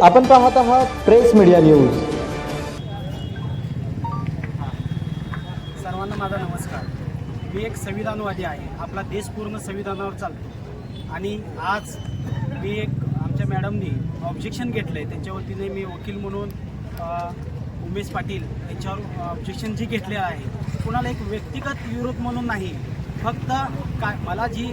आपण पाहत आहात प्रेस मीडिया न्यूज. सर्वांना माझा नमस्कार. मी एक संविधानवादी आहे. आपला देश पूर्ण संविधानावर चालतो आणि आज मी एक आमच्या मॅडमनी ऑब्जेक्शन घेतलं आहे. त्यांच्या वतीने मी वकील म्हणून उमेश पाटील यांच्यावर ऑब्जेक्शन जी घेतले आहे, कुणाला एक व्यक्तिगत विरोध म्हणून नाही, फक्त मला जी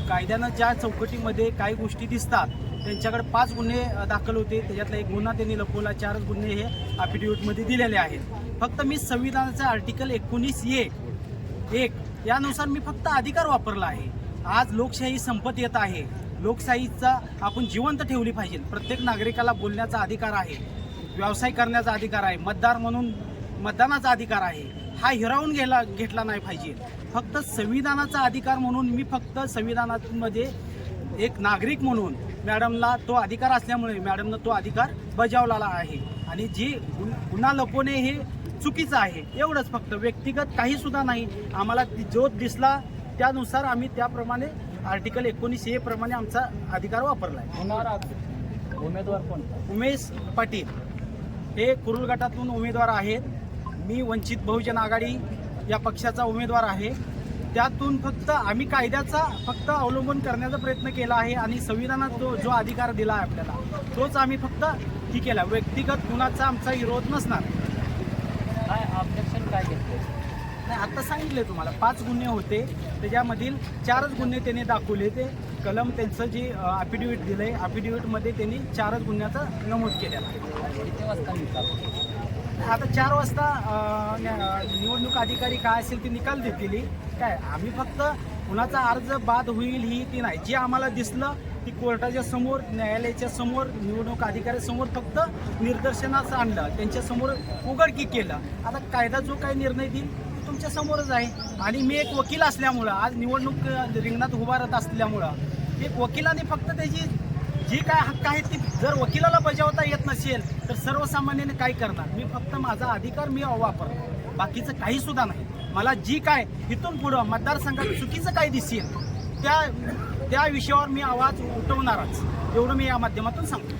कायद्यानं ज्या चौकटीमध्ये काही गोष्टी दिसतात, त्यांच्याकडे 5 गुन्हे दाखल होते, त्याच्यातला एक गुन्हा त्यांनी लपवला, 4 गुन्हे हे ॲफिडेव्हिटमध्ये दिलेले आहेत. फक्त मी संविधानाचं आर्टिकल 19(1) यानुसार मी फक्त अधिकार वापरला आहे. आज लोकशाही संपत येत आहे. लोकशाहीचा आपण जिवंत ठेवली पाहिजे. प्रत्येक नागरिकाला बोलण्याचा अधिकार आहे, व्यवसाय करण्याचा अधिकार आहे, मतदार म्हणून मतदानाचा अधिकार आहे. हा हिरावून घेतला नाही पाहिजे. फक्त संविधानाचा अधिकार म्हणून मी फक्त संविधानामध्ये एक नागरिक म्हणून मॅडमला तो अधिकार असल्यामुळे मॅडमनं तो अधिकार बजावलेला आहे. आणि जी गुन्हा लपवणे हे चुकीचं आहे, एवढंच फक्त. व्यक्तिगत काहीसुद्धा नाही. आम्हाला जो दिसला त्यानुसार आम्ही त्याप्रमाणे आर्टिकल 19(a) प्रमाणे आमचा अधिकार वापरला आहे. उमेदवार कोण? उमेश पाटील हे कुरुल गटातून उमेदवार आहेत. मी वंचित बहुजन आघाडी या पक्षाचा उमेदवार आहे. त्यातून फक्त आम्ही कायद्याचा फक्त अवलंबन करण्याचा प्रयत्न केला आहे आणि संविधानात जो अधिकार दिला आहे आपल्याला, तोच आम्ही फक्त ही केला. व्यक्तिगत गुन्हाचा आमचा विरोध नसणार. काय ऑब्जेक्शन काय घेतले? नाही, आत्ता सांगितले तुम्हाला 5 गुन्हे होते, त्याच्यामधील 4च गुन्हे त्यांनी दाखवले. ते कलम त्यांचं जे ॲफिडेव्हिट दिलं आहे, ॲफिडेव्हिटमध्ये त्यांनी 4च गुन्ह्याचा नमूद केलेला आहे. किती वाजता निकाल? आता 4 वाजता निवडणूक अधिकारी काय असेल ते निकाल देतील. काय आम्ही फक्त कुणाचा अर्ज बाद होईल ही ती नाही. जे आम्हाला दिसलं ती कोर्टाच्या समोर, न्यायालयाच्या समोर, निवडणूक अधिकाऱ्यासमोर फक्त निदर्शनास आणलं, त्यांच्यासमोर उघडकीक केलं. आता कायदा जो काही निर्णय देईल तो तुमच्या समोरच आहे. आणि मी एक वकील असल्यामुळं, आज निवडणूक रिंगणात उभारत असल्यामुळं एक वकिलाने फक्त त्याची जी काय हक्क आहेत ती जर वकिलाला बजावता येत नसेल तर सर्वसामान्याने काय करणार. मी फक्त माझा अधिकार मी वापरतो, बाकीचं काही सुद्धा नाही. मला जी काय इथून पुढं मतदारसंघात चुकीचं काय दिसेल त्या विषयावर मी आवाज उठवणारच, एवढं मी या माध्यमातून सांगतो.